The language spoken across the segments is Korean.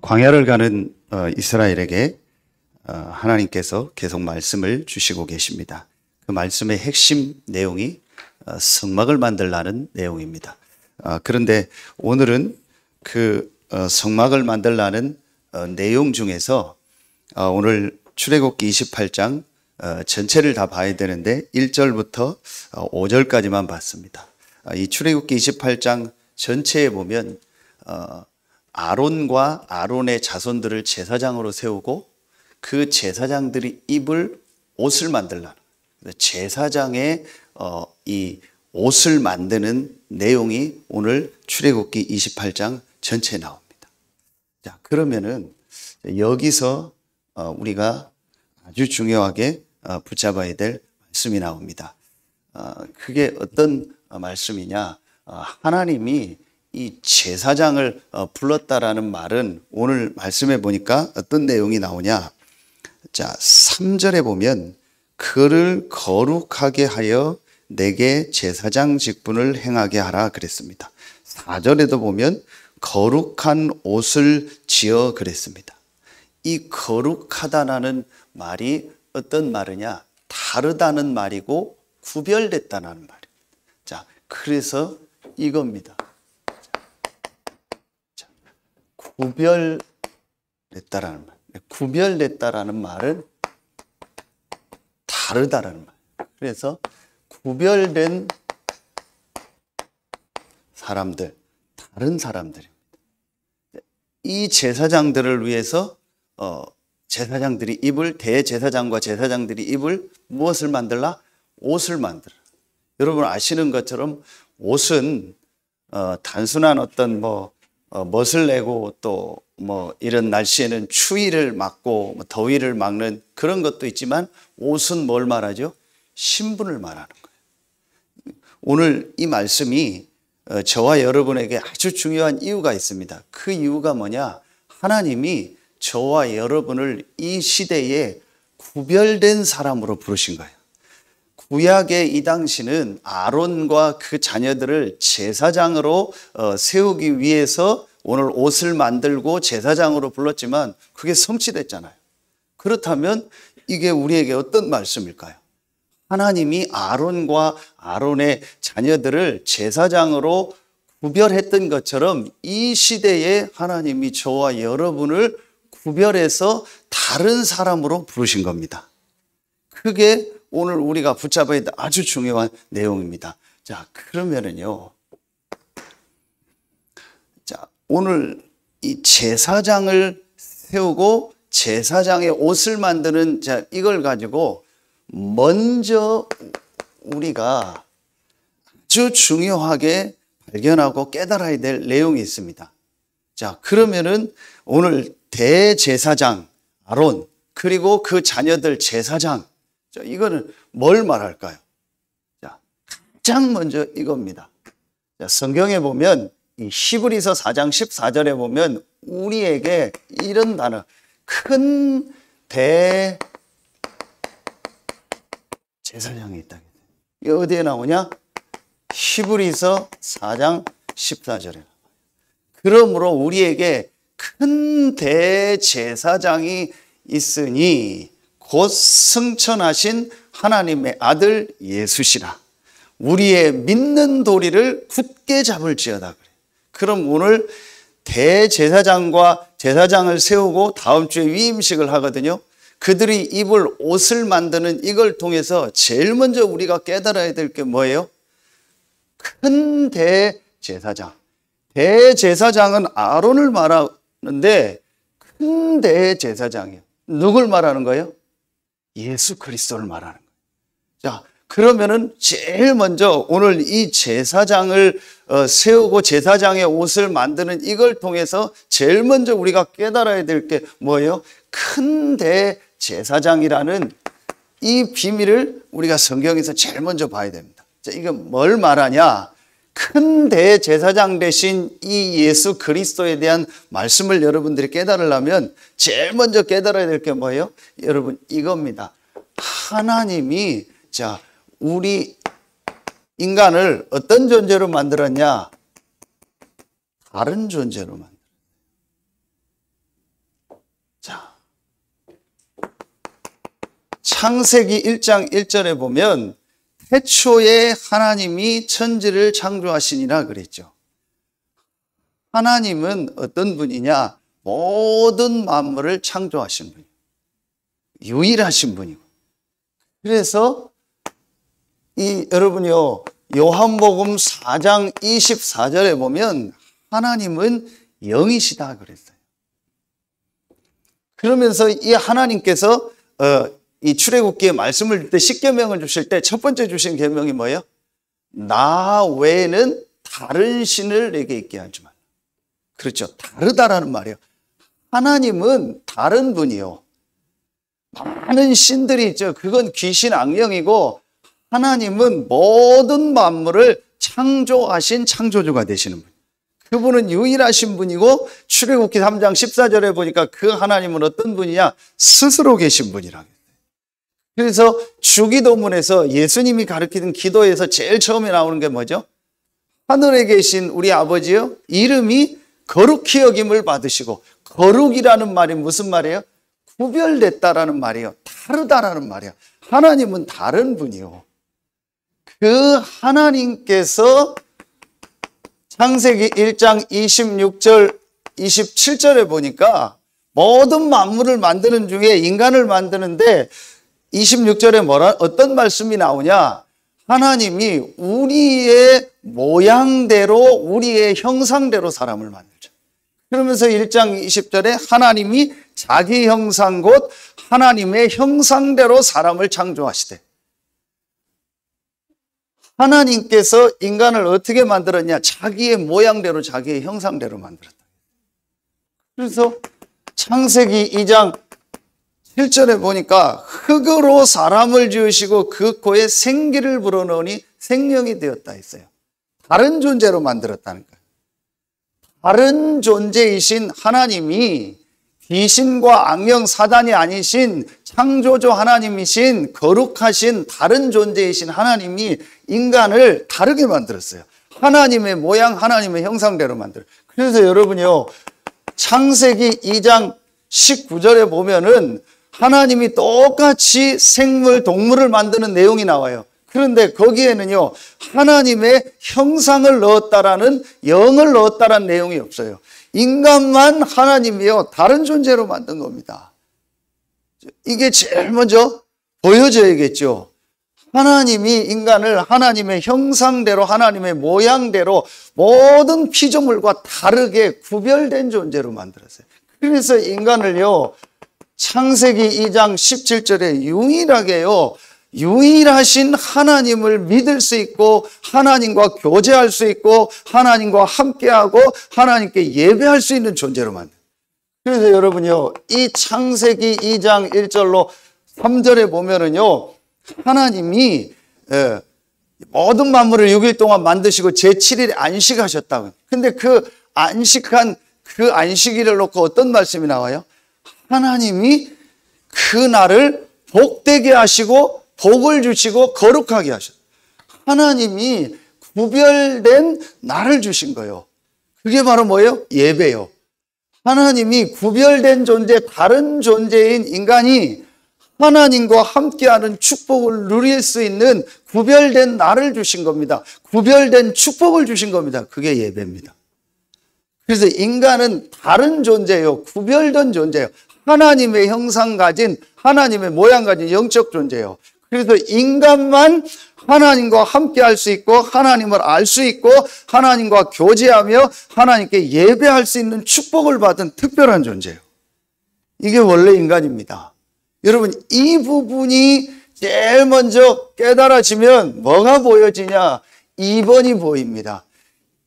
광야를 가는 이스라엘에게 하나님께서 계속 말씀을 주시고 계십니다. 그 말씀의 핵심 내용이 성막을 만들라는 내용입니다. 그런데 오늘은 그 성막을 만들라는 내용 중에서 오늘 출애굽기 28장 전체를 다 봐야 되는데 1절부터 5절까지만 봤습니다. 이 출애굽기 28장 전체에 보면 아론과 아론의 자손들을 제사장으로 세우고 그 제사장들이 입을 옷을 만들라는 제사장의 이 옷을 만드는 내용이 오늘 출애굽기 28장 전체에 나옵니다. 자, 그러면은 여기서 우리가 아주 중요하게 붙잡아야 될 말씀이 나옵니다. 그게 어떤 말씀이냐? 하나님이 이 제사장을 불렀다라는 말은 오늘 말씀해 보니까 어떤 내용이 나오냐? 자, 3절에 보면 그를 거룩하게 하여 내게 제사장 직분을 행하게 하라 그랬습니다. 4절에도 보면 거룩한 옷을 지어 그랬습니다. 이 거룩하다라는 말이 어떤 말이냐? 다르다는 말이고 구별됐다는 말입니다. 자, 그래서 이겁니다. 구별됐다라는 말. 구별됐다라는 말은 다르다라는 말. 그래서 구별된 사람들, 다른 사람들입니다. 이 제사장들을 위해서 제사장들이 입을 대제사장과 제사장들이 입을 무엇을 만들라? 옷을 만들어. 여러분 아시는 것처럼 옷은 단순한 어떤 멋을 내고 또 이런 날씨에는 추위를 막고 더위를 막는 그런 것도 있지만 옷은 뭘 말하죠? 신분을 말하는 거예요. 오늘 이 말씀이 저와 여러분에게 아주 중요한 이유가 있습니다. 그 이유가 뭐냐? 하나님이 저와 여러분을 이 시대에 구별된 사람으로 부르신 거예요. 구약의 이 당시는 아론과 그 자녀들을 제사장으로 세우기 위해서 오늘 옷을 만들고 제사장으로 불렀지만 그게 성취됐잖아요. 그렇다면 이게 우리에게 어떤 말씀일까요? 하나님이 아론과 아론의 자녀들을 제사장으로 구별했던 것처럼 이 시대에 하나님이 저와 여러분을 구별해서 다른 사람으로 부르신 겁니다. 그게 오늘 우리가 붙잡아야 될 아주 중요한 내용입니다. 자, 그러면은요. 자, 오늘 이 제사장을 세우고 제사장의 옷을 만드는 이걸 가지고 먼저 우리가 아주 중요하게 발견하고 깨달아야 될 내용이 있습니다. 자, 그러면은 오늘 대제사장 아론 그리고 그 자녀들 제사장 자, 이거는 뭘 말할까요? 자, 가장 먼저 이겁니다. 자, 성경에 보면 이 히브리서 4장 14절에 보면 우리에게 이런 단어 큰 대제사장이 있다. 이게 어디에 나오냐? 히브리서 4장 14절에 나와요. 그러므로 우리에게 큰 대제사장이 있으니 곧 승천하신 하나님의 아들 예수시라. 우리의 믿는 도리를 굳게 잡을지어다 그래. 그럼 오늘 대제사장과 제사장을 세우고 다음 주에 위임식을 하거든요. 그들이 입을 옷을 만드는 이걸 통해서 제일 먼저 우리가 깨달아야 될 게 뭐예요? 큰 대제사장. 대제사장은 아론을 말하는데 큰 대제사장이에요. 누굴 말하는 거예요? 예수 그리스도를 말하는 거예요. 자, 그러면은 제일 먼저 오늘 이 제사장을 세우고 제사장의 옷을 만드는 이걸 통해서 제일 먼저 우리가 깨달아야 될 게 뭐예요? 큰 대제사장이라는 이 비밀을 우리가 성경에서 제일 먼저 봐야 됩니다. 자, 이건 뭘 말하냐? 큰 대제사장 대신 이 예수 그리스도에 대한 말씀을 여러분들이 깨달으려면 제일 먼저 깨달아야 될 게 뭐예요? 여러분 이겁니다. 하나님이 자 우리 인간을 어떤 존재로 만들었냐? 다른 존재로 만들었어요. 창세기 1장 1절에 보면 태초에 하나님이 천지를 창조하시니라 그랬죠. 하나님은 어떤 분이냐? 모든 만물을 창조하신 분이에요. 유일하신 분이고. 그래서 여러분요, 요한복음 4장 24절에 보면 하나님은 영이시다 그랬어요. 그러면서 이 하나님께서 이 출애굽기에 말씀을 줄 때 10계명을 주실 때 첫 번째 주신 계명이 뭐예요? 나 외에는 다른 신을 내게 있게 하지 말라. 그렇죠. 다르다라는 말이에요. 하나님은 다른 분이요. 많은 신들이 있죠. 그건 귀신 악령이고, 하나님은 모든 만물을 창조하신 창조주가 되시는 분. 그분은 유일하신 분이고, 출애굽기 3장 14절에 보니까 그 하나님은 어떤 분이냐? 스스로 계신 분이라고. 그래서 주기도문에서 예수님이 가르치던 기도에서 제일 처음에 나오는 게 뭐죠? 하늘에 계신 우리 아버지요, 이름이 거룩히 여김을 받으시고, 거룩이라는 말이 무슨 말이에요? 구별됐다라는 말이에요. 다르다라는 말이에요. 하나님은 다른 분이요. 그 하나님께서 창세기 1장 26절, 27절에 보니까 모든 만물을 만드는 중에 인간을 만드는데 26절에 어떤 말씀이 나오냐? 하나님이 우리의 모양대로, 우리의 형상대로 사람을 만들죠. 그러면서 1장 20절에 하나님이 자기 형상 곧 하나님의 형상대로 사람을 창조하시되, 하나님께서 인간을 어떻게 만들었냐? 자기의 모양대로, 자기의 형상대로 만들었다. 그래서 창세기 2장 7절에 보니까 흙으로 사람을 지으시고 그 코에 생기를 불어넣으니 생명이 되었다 했어요. 다른 존재로 만들었다는 거예요. 다른 존재이신 하나님이 귀신과 악령 사단이 아니신 창조주 하나님이신 거룩하신 다른 존재이신 하나님이 인간을 다르게 만들었어요. 하나님의 모양, 하나님의 형상대로 만들어요. 그래서 여러분이요, 창세기 2장 19절에 보면은 하나님이 똑같이 생물, 동물을 만드는 내용이 나와요. 그런데 거기에는요, 하나님의 형상을 넣었다라는, 영을 넣었다라는 내용이 없어요. 인간만 하나님이요, 다른 존재로 만든 겁니다. 이게 제일 먼저 보여져야겠죠. 하나님이 인간을 하나님의 형상대로, 하나님의 모양대로 모든 피조물과 다르게 구별된 존재로 만들었어요. 그래서 인간을요, 창세기 2장 17절에 유일하게요, 유일하신 하나님을 믿을 수 있고, 하나님과 교제할 수 있고, 하나님과 함께하고, 하나님께 예배할 수 있는 존재로 만든. 그래서 여러분요, 이 창세기 2장 1절로 3절에 보면은요, 하나님이 모든 만물을 6일 동안 만드시고 제7일에 안식하셨다고. 근데 그 안식한 그 안식일을 놓고 어떤 말씀이 나와요? 하나님이 그 날을 복되게 하시고 복을 주시고 거룩하게 하셨어요. 하나님이 구별된 날을 주신 거예요. 그게 바로 뭐예요? 예배요. 하나님이 구별된 존재, 다른 존재인 인간이 하나님과 함께하는 축복을 누릴 수 있는 구별된 날을 주신 겁니다. 구별된 축복을 주신 겁니다. 그게 예배입니다. 그래서 인간은 다른 존재예요. 구별된 존재예요. 하나님의 형상 가진, 하나님의 모양 가진 영적 존재예요. 그래서 인간만 하나님과 함께 할 수 있고, 하나님을 알 수 있고, 하나님과 교제하며 하나님께 예배할 수 있는 축복을 받은 특별한 존재예요. 이게 원래 인간입니다. 여러분, 이 부분이 제일 먼저 깨달아지면 뭐가 보여지냐? 2번이 보입니다.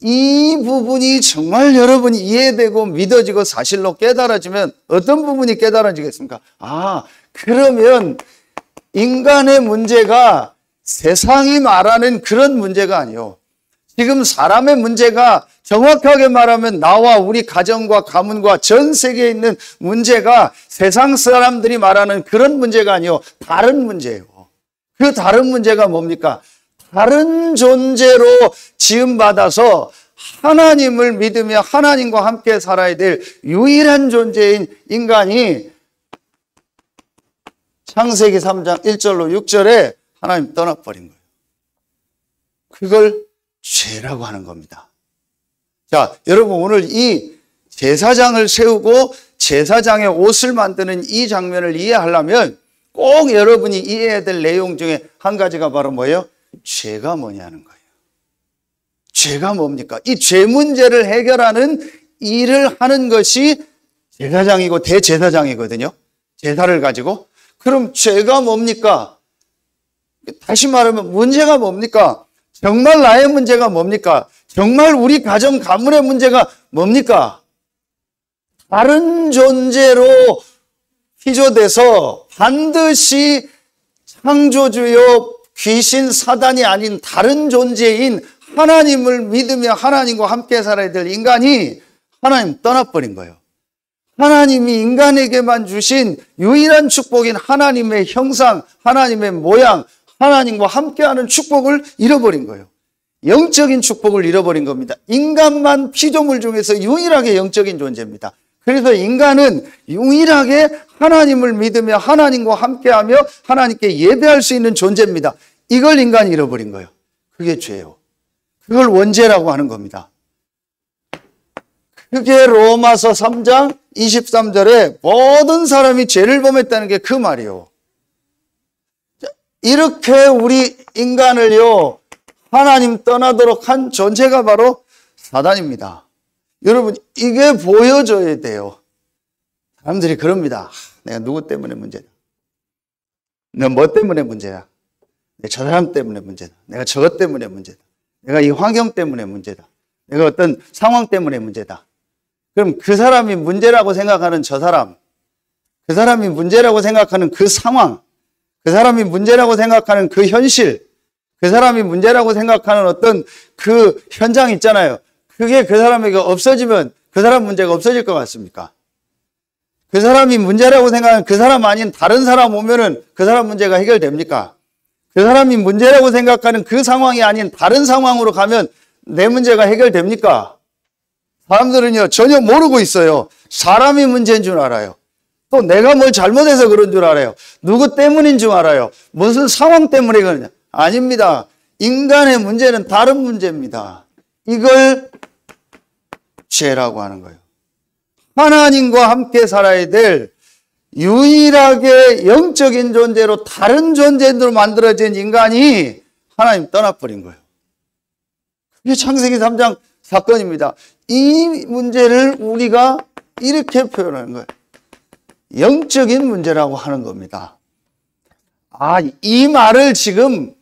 이 부분이 정말 여러분이 이해되고 믿어지고 사실로 깨달아지면 어떤 부분이 깨달아지겠습니까? 그러면 인간의 문제가 세상이 말하는 그런 문제가 아니요. 지금 사람의 문제가 정확하게 말하면 나와 우리 가정과 가문과 전 세계에 있는 문제가 세상 사람들이 말하는 그런 문제가 아니요. 다른 문제예요. 그 다른 문제가 뭡니까? 다른 존재로 지음받아서 하나님을 믿으며 하나님과 함께 살아야 될 유일한 존재인 인간이 창세기 3장 1절로 6절에 하나님 떠나버린 거예요. 그걸 죄라고 하는 겁니다. 자, 여러분 오늘 이 제사장을 세우고 제사장의 옷을 만드는 이 장면을 이해하려면 꼭 여러분이 이해해야 될 내용 중에 한 가지가 바로 뭐예요? 죄가 뭐냐는 거예요. 죄가 뭡니까? 이 죄 문제를 해결하는 일을 하는 것이 제사장이고 대제사장이거든요. 제사를 가지고. 그럼 죄가 뭡니까? 다시 말하면 문제가 뭡니까? 정말 나의 문제가 뭡니까? 정말 우리 가정 가문의 문제가 뭡니까? 다른 존재로 피조돼서 반드시 창조주요 귀신 사단이 아닌 다른 존재인 하나님을 믿으며 하나님과 함께 살아야 될 인간이 하나님 떠나버린 거예요. 하나님이 인간에게만 주신 유일한 축복인 하나님의 형상, 하나님의 모양, 하나님과 함께하는 축복을 잃어버린 거예요. 영적인 축복을 잃어버린 겁니다. 인간만 피조물 중에서 유일하게 영적인 존재입니다. 그래서 인간은 유일하게 하나님을 믿으며 하나님과 함께하며 하나님께 예배할 수 있는 존재입니다. 이걸 인간이 잃어버린 거예요. 그게 죄예요. 그걸 원죄라고 하는 겁니다. 그게 로마서 3장 23절에 모든 사람이 죄를 범했다는 게 그 말이에요. 이렇게 우리 인간을요, 하나님 떠나도록 한 존재가 바로 사단입니다. 여러분, 이게 보여줘야 돼요. 사람들이 그럽니다. 내가 누구 때문에 문제다. 내가 뭐 때문에 문제야. 내가 저 사람 때문에 문제다. 내가 저것 때문에 문제다. 내가 이 환경 때문에 문제다. 내가 어떤 상황 때문에 문제다. 그럼 그 사람이 문제라고 생각하는 저 사람, 그 사람이 문제라고 생각하는 그 상황, 그 사람이 문제라고 생각하는 그 현실, 그 사람이 문제라고 생각하는 어떤 그 현장 있잖아요. 그게 그 사람에게 없어지면 그 사람 문제가 없어질 것 같습니까? 그 사람이 문제라고 생각하는 그 사람 아닌 다른 사람 오면은 그 사람 문제가 해결됩니까? 그 사람이 문제라고 생각하는 그 상황이 아닌 다른 상황으로 가면 내 문제가 해결됩니까? 사람들은요, 전혀 모르고 있어요. 사람이 문제인 줄 알아요. 또 내가 뭘 잘못해서 그런 줄 알아요. 누구 때문인 줄 알아요. 무슨 상황 때문에 그러냐. 아닙니다. 인간의 문제는 다른 문제입니다. 이걸 죄라고 하는 거예요. 하나님과 함께 살아야 될 유일하게 영적인 존재로 다른 존재로 만들어진 인간이 하나님 떠나버린 거예요. 그게 창세기 3장 사건입니다. 이 문제를 우리가 이렇게 표현하는 거예요. 영적인 문제라고 하는 겁니다. 아, 이 말을 지금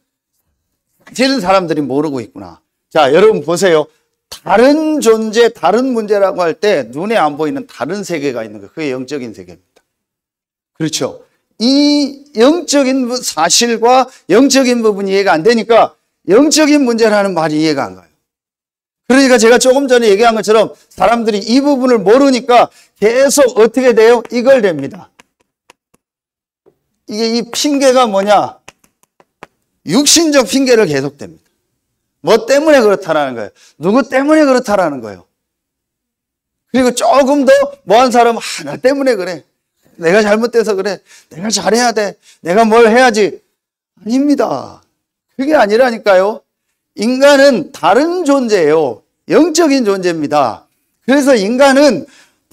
사실은 사람들이 모르고 있구나. 자, 여러분 보세요. 다른 존재, 다른 문제라고 할 때 눈에 안 보이는 다른 세계가 있는 거예요. 그게 영적인 세계입니다. 그렇죠. 이 영적인 사실과 영적인 부분이 이해가 안 되니까 영적인 문제라는 말이 이해가 안 가요. 그러니까 제가 조금 전에 얘기한 것처럼 사람들이 이 부분을 모르니까 계속 어떻게 돼요? 이걸 됩니다. 이게 이 핑계가 뭐냐? 육신적 핑계를 계속 댑니다. 뭐 때문에 그렇다라는 거예요. 누구 때문에 그렇다라는 거예요. 그리고 조금 더 뭐한 사람은 나 때문에 그래. 내가 잘못돼서 그래. 내가 잘해야 돼. 내가 뭘 해야지. 아닙니다. 그게 아니라니까요. 인간은 다른 존재예요. 영적인 존재입니다. 그래서 인간은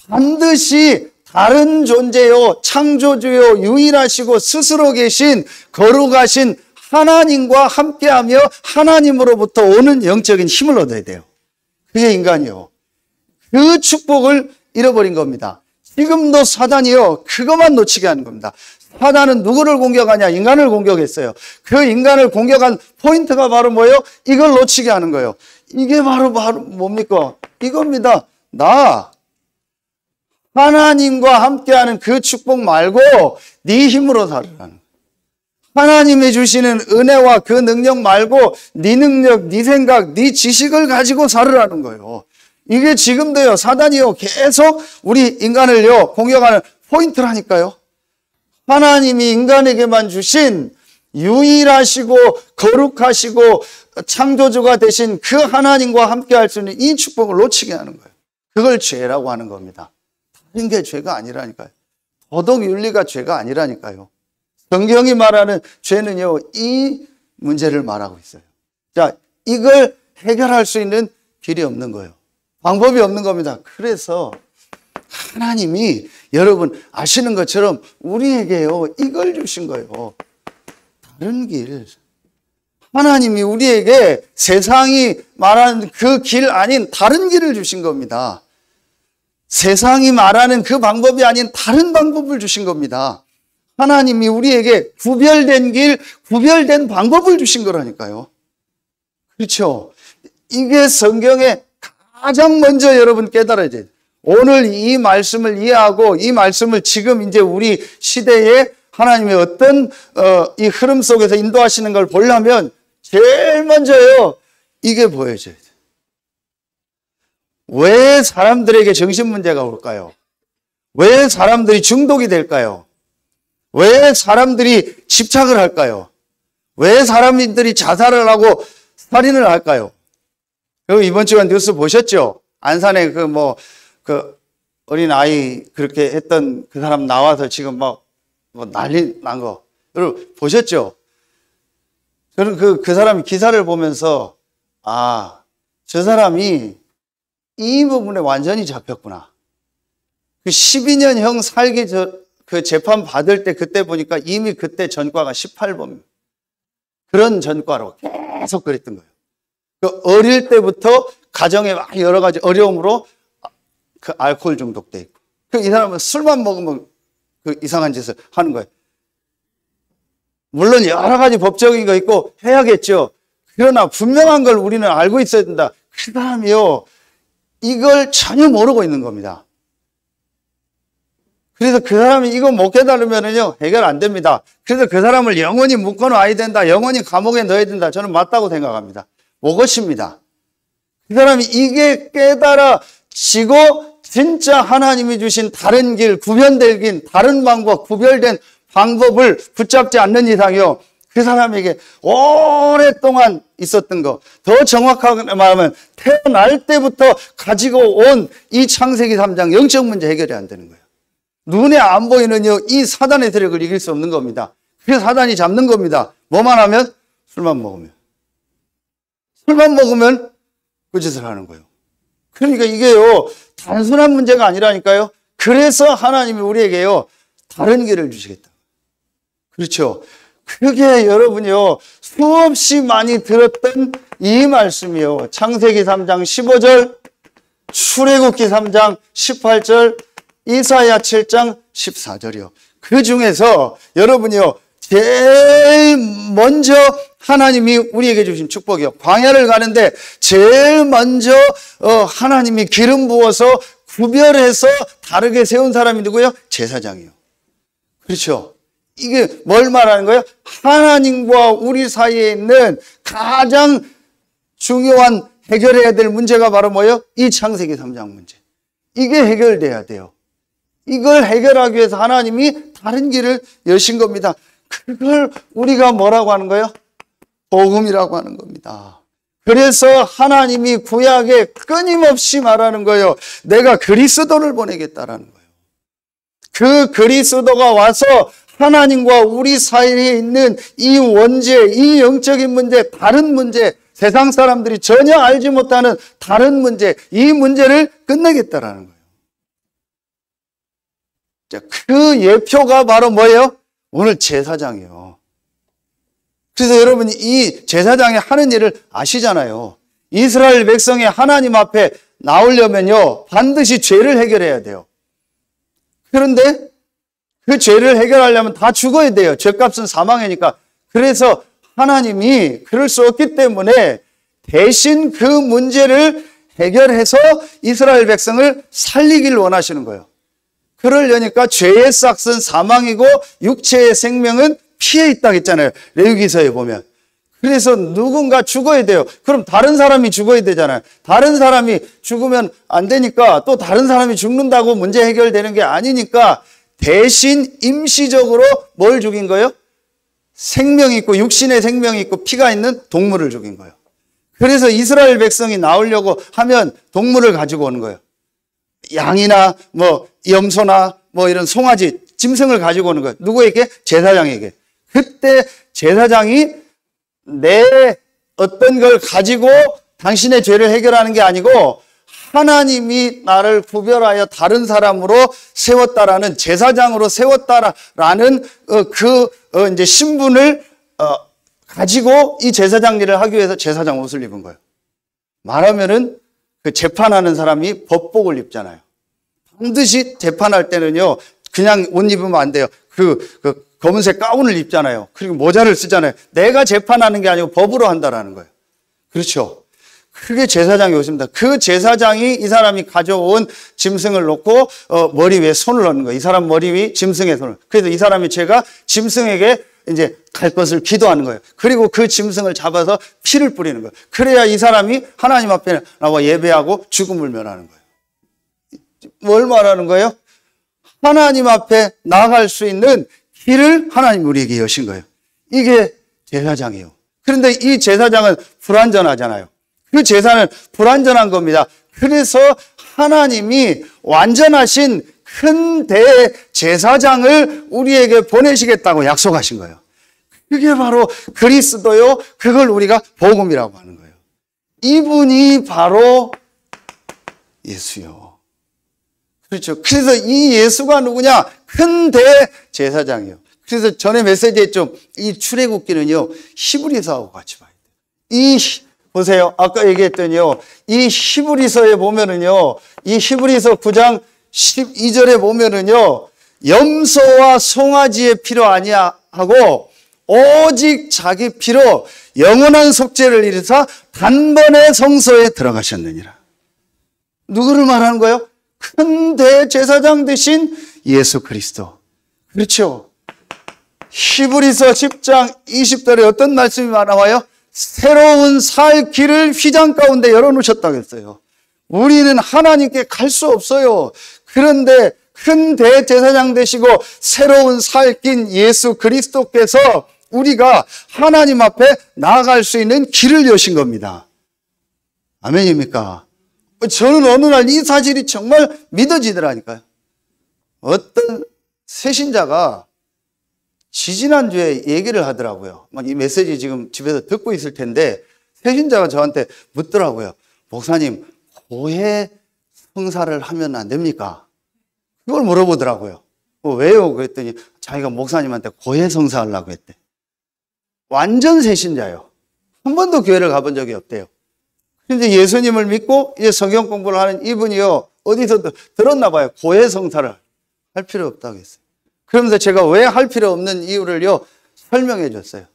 반드시 다른 존재요, 창조주요, 유일하시고 스스로 계신 거룩하신 하나님과 함께하며 하나님으로부터 오는 영적인 힘을 얻어야 돼요. 그게 인간이요. 그 축복을 잃어버린 겁니다. 지금도 사단이요, 그것만 놓치게 하는 겁니다. 사단은 누구를 공격하냐? 인간을 공격했어요. 그 인간을 공격한 포인트가 바로 뭐예요? 이걸 놓치게 하는 거예요. 이게 바로 뭡니까? 이겁니다. 나 하나님과 함께하는 그 축복 말고 네 힘으로 살으라는 거예요. 하나님이 주시는 은혜와 그 능력 말고 네 능력, 네 생각, 네 지식을 가지고 살으라는 거예요. 이게 지금도요, 사단이요, 계속 우리 인간을요, 공격하는 포인트라니까요. 하나님이 인간에게만 주신 유일하시고 거룩하시고 창조주가 되신 그 하나님과 함께 할 수 있는 이 축복을 놓치게 하는 거예요. 그걸 죄라고 하는 겁니다. 다른 게 죄가 아니라니까요. 도덕 윤리가 죄가 아니라니까요. 성경이 말하는 죄는요, 이 문제를 말하고 있어요. 자, 이걸 해결할 수 있는 길이 없는 거예요. 방법이 없는 겁니다. 그래서 하나님이 여러분 아시는 것처럼 우리에게요, 이걸 주신 거예요. 다른 길. 하나님이 우리에게 세상이 말하는 그 길 아닌 다른 길을 주신 겁니다. 세상이 말하는 그 방법이 아닌 다른 방법을 주신 겁니다. 하나님이 우리에게 구별된 길, 구별된 방법을 주신 거라니까요. 그렇죠? 이게 성경에 가장 먼저 여러분 깨달아야 돼요. 오늘 이 말씀을 이해하고 이 말씀을 지금 이제 우리 시대에 하나님의 어떤 이 흐름 속에서 인도하시는 걸 보려면 제일 먼저요, 이게 보여져야 돼요. 왜 사람들에게 정신문제가 올까요? 왜 사람들이 중독이 될까요? 왜 사람들이 집착을 할까요? 왜 사람들이 자살을 하고 살인을 할까요? 이번 주간 뉴스 보셨죠? 안산에 그 어린 아이 그렇게 했던 그 사람 나와서 지금 뭐 난리 난 거. 여러분 보셨죠? 저는 그 사람이 기사를 보면서, 저 사람이 이 부분에 완전히 잡혔구나. 그 12년형 살기 그 재판 받을 때 그때 보니까 이미 그때 전과가 18번. 그런 전과로 계속 그랬던 거예요. 그 어릴 때부터 가정에 막 여러 가지 어려움으로 그 알코올 중독돼 있고. 이 사람은 술만 먹으면 그 이상한 짓을 하는 거예요. 물론 여러 가지 법적인 거 있고 해야겠죠. 그러나 분명한 걸 우리는 알고 있어야 된다. 그 사람이요, 이걸 전혀 모르고 있는 겁니다. 그래서 그 사람이 이거 못 깨달으면요, 해결 안 됩니다. 그래서 그 사람을 영원히 묶어놔야 된다. 영원히 감옥에 넣어야 된다. 저는 맞다고 생각합니다. 그것입니다. 그 사람이 이게 깨달아지고 진짜 하나님이 주신 다른 길, 구별될 길, 다른 방법, 구별된 방법을 붙잡지 않는 이상이요, 그 사람에게 오랫동안 있었던 거, 더 정확하게 말하면 태어날 때부터 가지고 온 이 창세기 3장 영적 문제 해결이 안 되는 거예요. 눈에 안 보이는요, 이 사단의 세력을 이길 수 없는 겁니다. 그래서 사단이 잡는 겁니다. 뭐만 하면? 술만 먹으면. 술만 먹으면 그 짓을 하는 거예요. 그러니까 이게요, 단순한 문제가 아니라니까요. 그래서 하나님이 우리에게요, 다른 길을 주시겠다. 그렇죠. 그게 여러분이요, 수없이 많이 들었던 이 말씀이요. 창세기 3장 15절, 출애굽기 3장 18절, 이사야 7장 14절이요. 그 중에서 여러분이요, 제일 먼저 하나님이 우리에게 주신 축복이요. 광야를 가는데 제일 먼저 하나님이 기름 부어서 구별해서 다르게 세운 사람이 누구예요? 제사장이요. 그렇죠. 이게 뭘 말하는 거예요? 하나님과 우리 사이에 있는 가장 중요한 해결해야 될 문제가 바로 뭐예요? 이 창세기 3장 문제. 이게 해결돼야 돼요. 이걸 해결하기 위해서 하나님이 다른 길을 여신 겁니다. 그걸 우리가 뭐라고 하는 거예요? 복음이라고 하는 겁니다. 그래서 하나님이 구약에 끊임없이 말하는 거예요. 내가 그리스도를 보내겠다라는 거예요. 그 그리스도가 와서 하나님과 우리 사이에 있는 이 원죄, 이 영적인 문제, 다른 문제, 세상 사람들이 전혀 알지 못하는 다른 문제, 이 문제를 끝내겠다라는 거예요. 자, 그 예표가 바로 뭐예요? 오늘 제사장이에요. 그래서 여러분이 이 제사장이 하는 일을 아시잖아요. 이스라엘 백성이 하나님 앞에 나오려면요, 반드시 죄를 해결해야 돼요. 그런데 그 죄를 해결하려면 다 죽어야 돼요. 죄값은 사망이니까. 그래서 하나님이 그럴 수 없기 때문에 대신 그 문제를 해결해서 이스라엘 백성을 살리길 원하시는 거예요. 그러려니까 죄의 싹은 사망이고 육체의 생명은 피해 있다고 했잖아요. 레위기서에 보면. 그래서 누군가 죽어야 돼요. 그럼 다른 사람이 죽어야 되잖아요. 다른 사람이 죽으면 안 되니까 또 다른 사람이 죽는다고 문제 해결되는 게 아니니까 대신 임시적으로 뭘 죽인 거예요? 생명이 있고 육신의 생명이 있고 피가 있는 동물을 죽인 거예요. 그래서 이스라엘 백성이 나오려고 하면 동물을 가지고 오는 거예요. 양이나 염소나 이런 송아지, 짐승을 가지고 오는 거예요. 누구에게? 제사장에게. 그때 제사장이 내 어떤 걸 가지고 당신의 죄를 해결하는 게 아니고 하나님이 나를 구별하여 다른 사람으로 세웠다라는, 제사장으로 세웠다라는 이제 신분을 가지고 이 제사장 일을 하기 위해서 제사장 옷을 입은 거예요. 말하면은 그 재판하는 사람이 법복을 입잖아요. 반드시 재판할 때는요, 그냥 옷 입으면 안 돼요. 그 검은색 가운을 입잖아요. 그리고 모자를 쓰잖아요. 내가 재판하는 게 아니고 법으로 한다라는 거예요. 그렇죠. 그게 제사장의 옷입니다. 그 제사장이 이 사람이 가져온 짐승을 놓고 머리 위에 손을 얹는 거예요. 이 사람 머리 위 짐승의 손을. 그래서 이 사람이 죄가 짐승에게 이제 갈 것을 기도하는 거예요. 그리고 그 짐승을 잡아서 피를 뿌리는 거예요. 그래야 이 사람이 하나님 앞에 나와 예배하고 죽음을 면하는 거예요. 뭘 말하는 거예요? 하나님 앞에 나아갈 수 있는 길을 하나님 우리에게 여신 거예요. 이게 제사장이에요. 그런데 이 제사장은 불완전하잖아요. 그 제사는 불완전한 겁니다. 그래서 하나님이 완전하신 큰 대제사장을 우리에게 보내시겠다고 약속하신 거예요. 그게 바로 그리스도요. 그걸 우리가 복음이라고 하는 거예요. 이분이 바로 예수요. 그렇죠. 그래서 이 예수가 누구냐? 큰 대제사장이요. 그래서 전에 메시지에 했죠. 이 출애굽기는요, 히브리서하고 같이 봐야 돼요. 보세요. 아까 얘기했더니요, 이 히브리서에 보면은요, 이 히브리서 9장 12절에 보면은요, 염소와 송아지의 피로 아니하고 오직 자기 피로 영원한 속죄를 이루사 단번에 성소에 들어가셨느니라. 누구를 말하는 거예요? 큰 대제사장 되신 예수 그리스도. 그렇죠. 히브리서 10장 20절에 어떤 말씀이 나와요? 새로운 살 길을 휘장 가운데 열어놓으셨다고 했어요. 우리는 하나님께 갈 수 없어요. 그런데 큰 대제사장 되시고 새로운 살 길 예수 그리스도께서 우리가 하나님 앞에 나아갈 수 있는 길을 여신 겁니다. 아멘입니까? 저는 어느 날 이 사실이 정말 믿어지더라니까요. 어떤 새신자가 지지난주에 얘기를 하더라고요. 막 이 메시지 지금 집에서 듣고 있을 텐데, 새신자가 저한테 묻더라고요. 목사님, 고해 성사를 하면 안 됩니까? 그걸 물어보더라고요. 왜요? 그랬더니 자기가 목사님한테 고해 성사하려고 했대. 완전 새신자예요. 한 번도 교회를 가본 적이 없대요. 근데 예수님을 믿고 이제 성경 공부를 하는 이분이요, 어디서 들었나 봐요. 고해 성사를 할 필요 없다고 했어요. 그러면서 제가 왜 할 필요 없는 이유를요, 설명해 줬어요.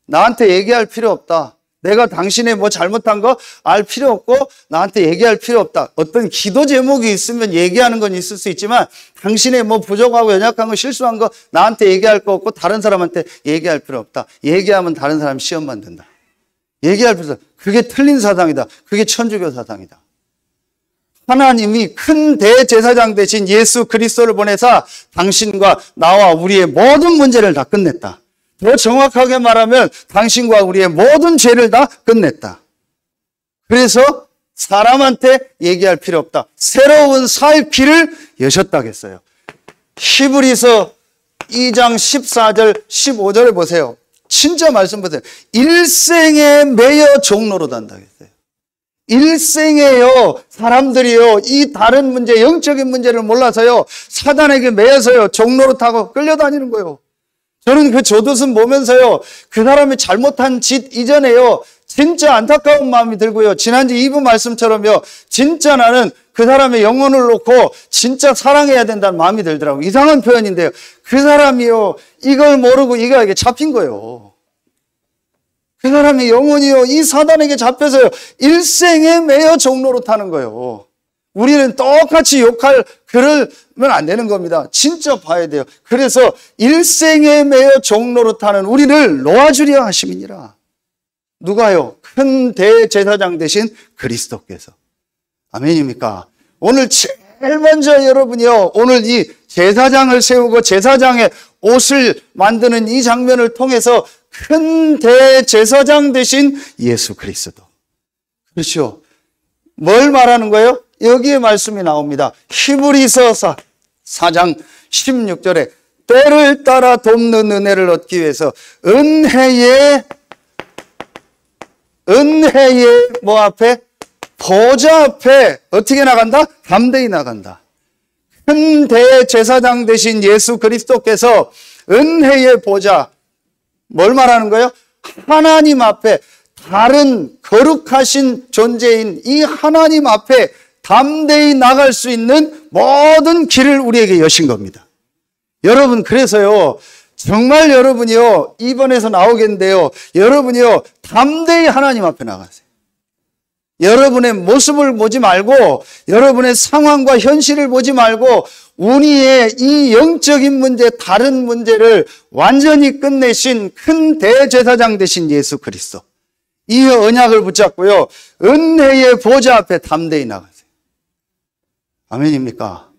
나한테 얘기할 필요 없다. 내가 당신의 뭐 잘못한 거 알 필요 없고 나한테 얘기할 필요 없다. 어떤 기도 제목이 있으면 얘기하는 건 있을 수 있지만 당신의 뭐 부족하고 연약한 거 실수한 거 나한테 얘기할 거 없고 다른 사람한테 얘기할 필요 없다. 얘기하면 다른 사람 시험만 든다. 얘기할 필요 없다. 그게 틀린 사상이다. 그게 천주교 사상이다. 하나님이 큰 대제사장 되신 예수 그리스도를 보내사 당신과 나와 우리의 모든 문제를 다 끝냈다. 더 정확하게 말하면 당신과 우리의 모든 죄를 다 끝냈다. 그래서 사람한테 얘기할 필요 없다. 새로운 살 길을 여셨다고 했어요. 히브리서 2장 14절 15절에 보세요. 진짜 말씀 보세요. 일생에 매여 종로로 단다고 했어요. 일생에요, 사람들이요, 이 다른 문제, 영적인 문제를 몰라서요, 사단에게 매여서요, 종로로 타고 끌려다니는 거예요. 저는 그 조두순 보면서요, 그 사람이 잘못한 짓 이전에요, 진짜 안타까운 마음이 들고요, 지난주 2부 말씀처럼요, 진짜 나는 그 사람의 영혼을 놓고 진짜 사랑해야 된다는 마음이 들더라고요. 이상한 표현인데요. 그 사람이요, 이걸 모르고 이게 잡힌 거예요. 그 사람의 영혼이요, 이 사단에게 잡혀서요, 일생에 매여 종로로 타는 거예요. 우리는 똑같이 욕할 그러면 안 되는 겁니다. 진짜 봐야 돼요. 그래서 일생에 매여 종로로 타는 우리를 놓아주려 하심이니라. 누가요? 큰 대제사장 되신 그리스도께서. 아멘입니까? 오늘 제일 먼저 여러분이요, 오늘 이 제사장을 세우고 제사장의 옷을 만드는 이 장면을 통해서 큰 대제사장 되신 예수 그리스도. 그렇죠. 뭘 말하는 거예요? 여기에 말씀이 나옵니다. 히브리서 4장 16절에 때를 따라 돕는 은혜를 얻기 위해서 은혜의 뭐 앞에? 보좌 앞에 어떻게 나간다? 담대히 나간다. 큰 대제사장 되신 예수 그리스도께서 은혜의 보좌, 뭘 말하는 거예요? 하나님 앞에, 다른 거룩하신 존재인 이 하나님 앞에 담대히 나갈 수 있는 모든 길을 우리에게 여신 겁니다. 여러분, 그래서요, 정말 여러분이요, 이번에서 나오겠는데요, 여러분이요, 담대히 하나님 앞에 나가세요. 여러분의 모습을 보지 말고, 여러분의 상황과 현실을 보지 말고, 우리의 이 영적인 문제, 다른 문제를 완전히 끝내신 큰 대제사장 되신 예수 그리스도, 이 언약을 붙잡고요, 은혜의 보좌 앞에 담대히 나가세요. 아멘입니까?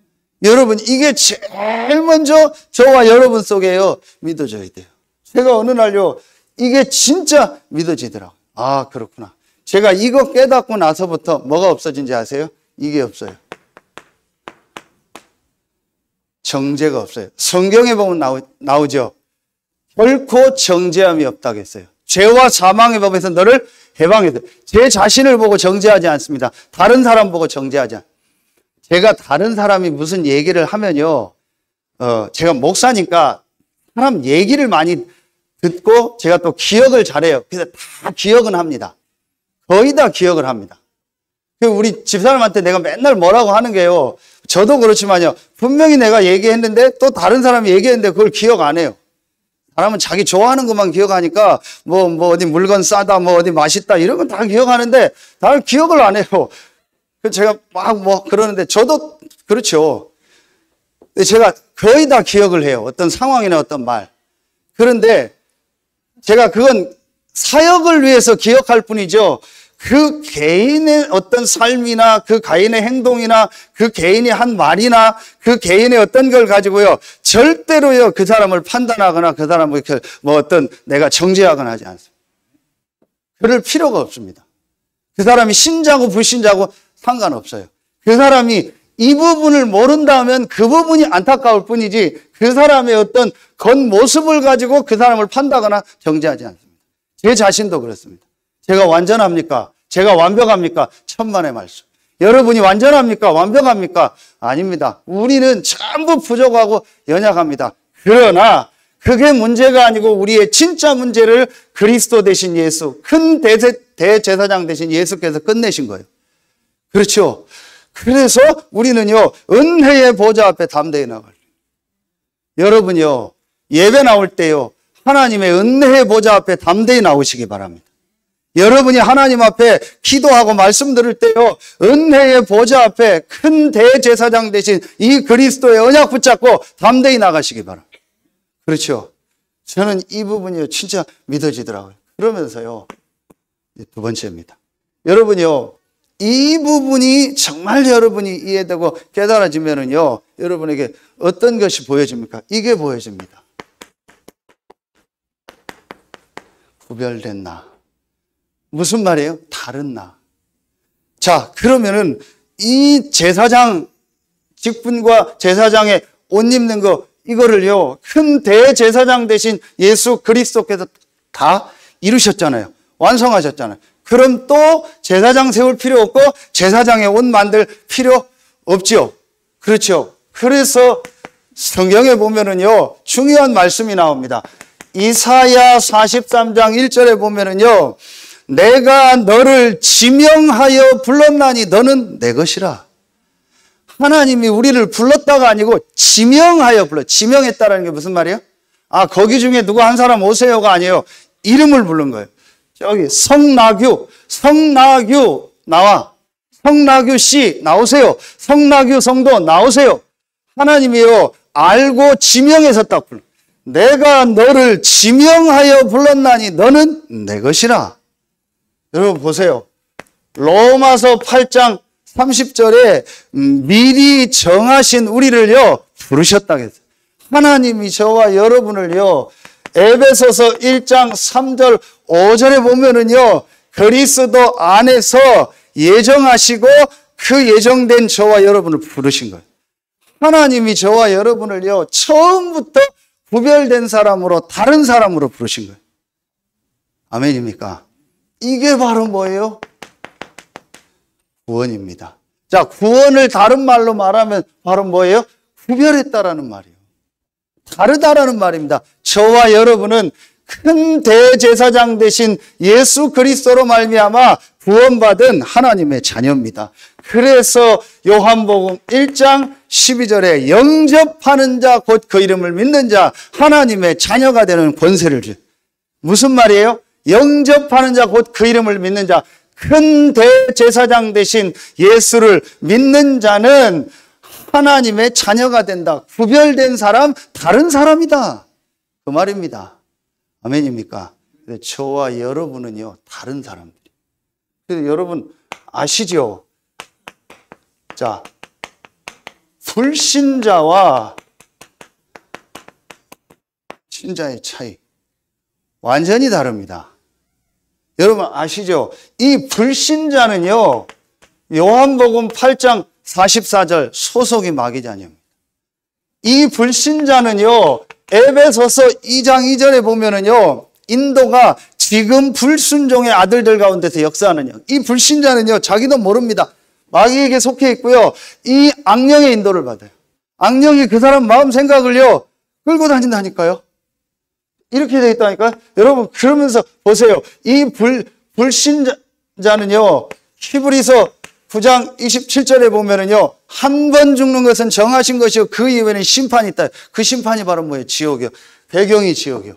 여러분, 이게 제일 먼저 저와 여러분 속에요, 믿어져야 돼요. 제가 어느 날요, 이게 진짜 믿어지더라고요. 아, 그렇구나. 제가 이거 깨닫고 나서부터 뭐가 없어진지 아세요? 이게 없어요. 정죄가 없어요. 성경에 보면 나오죠. 결코 정죄함이 없다고 했어요. 죄와 사망의 법에서 너를 해방했어요. 제 자신을 보고 정죄하지 않습니다. 다른 사람 보고 정죄하지 않습니다. 제가 다른 사람이 무슨 얘기를 하면요, 제가 목사니까 사람 얘기를 많이 듣고 제가 또 기억을 잘해요. 그래서 다 기억은 합니다. 거의 다 기억을 합니다. 우리 집사람한테 내가 맨날 뭐라고 하는 게요, 저도 그렇지만요, 분명히 내가 얘기했는데 또 다른 사람이 얘기했는데 그걸 기억 안 해요. 사람은 자기 좋아하는 것만 기억하니까 뭐 어디 물건 싸다, 뭐 어디 맛있다 이런 건 다 기억하는데 다른 기억을 안 해요. 그래서 제가 막 그러는데 저도 그렇죠. 제가 거의 다 기억을 해요. 어떤 상황이나 어떤 말. 그런데 제가 그건 사역을 위해서 기억할 뿐이죠. 그 개인의 어떤 삶이나 그 개인의 행동이나 그 개인이 한 말이나 그 개인의 어떤 걸 가지고요, 절대로요, 그 사람을 판단하거나 그 사람을 뭐 어떤 내가 정죄하거나 하지 않습니다. 그럴 필요가 없습니다. 그 사람이 신자고 불신자고 상관없어요. 그 사람이 이 부분을 모른다면 그 부분이 안타까울 뿐이지 그 사람의 어떤 겉모습을 가지고 그 사람을 판단하거나 정죄하지 않습니다. 제 자신도 그렇습니다. 제가 완전합니까? 제가 완벽합니까? 천만의 말씀. 여러분이 완전합니까? 완벽합니까? 아닙니다. 우리는 전부 부족하고 연약합니다. 그러나 그게 문제가 아니고 우리의 진짜 문제를 그리스도 되신 예수, 큰 대제사장 되신 예수께서 끝내신 거예요. 그렇죠? 그래서 우리는요, 은혜의 보좌 앞에 담대히 나갈. 여러분요, 예배 나올 때요, 하나님의 은혜의 보좌 앞에 담대히 나오시기 바랍니다. 여러분이 하나님 앞에 기도하고 말씀 들을 때요, 은혜의 보좌 앞에 큰 대제사장 되신 이 그리스도의 언약 붙잡고 담대히 나가시기 바랍니다. 그렇죠? 저는 이 부분이요, 진짜 믿어지더라고요. 그러면서요, 두 번째입니다. 여러분이요, 이 부분이 정말 여러분이 이해되고 깨달아지면은요, 여러분에게 어떤 것이 보여집니까? 이게 보여집니다. 구별된 나. 무슨 말이에요? 다른 나. 자, 그러면은 이 제사장 직분과 제사장의 옷 입는 거, 이거를요, 큰 대제사장 되신 예수 그리스도께서 다 이루셨잖아요. 완성하셨잖아요. 그럼 또 제사장 세울 필요 없고 제사장의 옷 만들 필요 없죠. 그렇죠. 그래서 성경에 보면은요, 중요한 말씀이 나옵니다. 이사야 43장 1절에 보면은요, 내가 너를 지명하여 불렀나니 너는 내 것이라. 하나님이 우리를 불렀다가 아니고 지명하여 불러. 지명했다라는 게 무슨 말이에요? 아, 거기 중에 누구 한 사람 오세요가 아니에요. 이름을 부른 거예요. 저기 성나규 나와. 성나규 씨 나오세요. 성나규 성도 나오세요. 하나님이요, 알고 지명해서 딱 불러. 내가 너를 지명하여 불렀나니 너는 내 것이라. 여러분 보세요. 로마서 8장 30절에 미리 정하신 우리를요, 부르셨다고 했어요. 하나님이 저와 여러분을요, 에베소서 1장 3절 5절에 보면은요, 그리스도 안에서 예정하시고 그 예정된 저와 여러분을 부르신 거예요. 하나님이 저와 여러분을요, 처음부터 구별된 사람으로 다른 사람으로 부르신 거예요. 아멘입니까? 이게 바로 뭐예요? 구원입니다. 자, 구원을 다른 말로 말하면 바로 뭐예요? 구별했다라는 말이에요. 다르다라는 말입니다. 저와 여러분은 큰 대제사장 되신 예수 그리스도로 말미암아 구원받은 하나님의 자녀입니다. 그래서 요한복음 1장 12절에 영접하는 자 곧 그 이름을 믿는 자 하나님의 자녀가 되는 권세를 줘요. 무슨 말이에요? 영접하는 자 곧 그 이름을 믿는 자, 큰 대제사장 되신 예수를 믿는 자는 하나님의 자녀가 된다. 구별된 사람, 다른 사람이다. 그 말입니다. 아멘입니까? 저와 여러분은요, 다른 사람들이에요. 그래서 여러분 아시죠? 자, 불신자와 신자의 차이 완전히 다릅니다. 여러분 아시죠? 이 불신자는요, 요한복음 8장 44절 소속이 마귀 자녀입니다. 이 불신자는요, 에베소서 2장 2절에 보면은요, 인도가 지금 불순종의 아들들 가운데서 역사하는 영. 이 불신자는요, 자기도 모릅니다. 마귀에게 속해 있고요, 이 악령의 인도를 받아요. 악령이 그 사람 마음 생각을요, 끌고 다닌다니까요. 이렇게 되어 있다니까요. 여러분, 그러면서 보세요. 이 불신자는요, 히브리서 9장 27절에 보면은요, 한 번 죽는 것은 정하신 것이요, 그 이후에는 심판이 있다. 그 심판이 바로 뭐예요? 지옥이요. 배경이 지옥이요.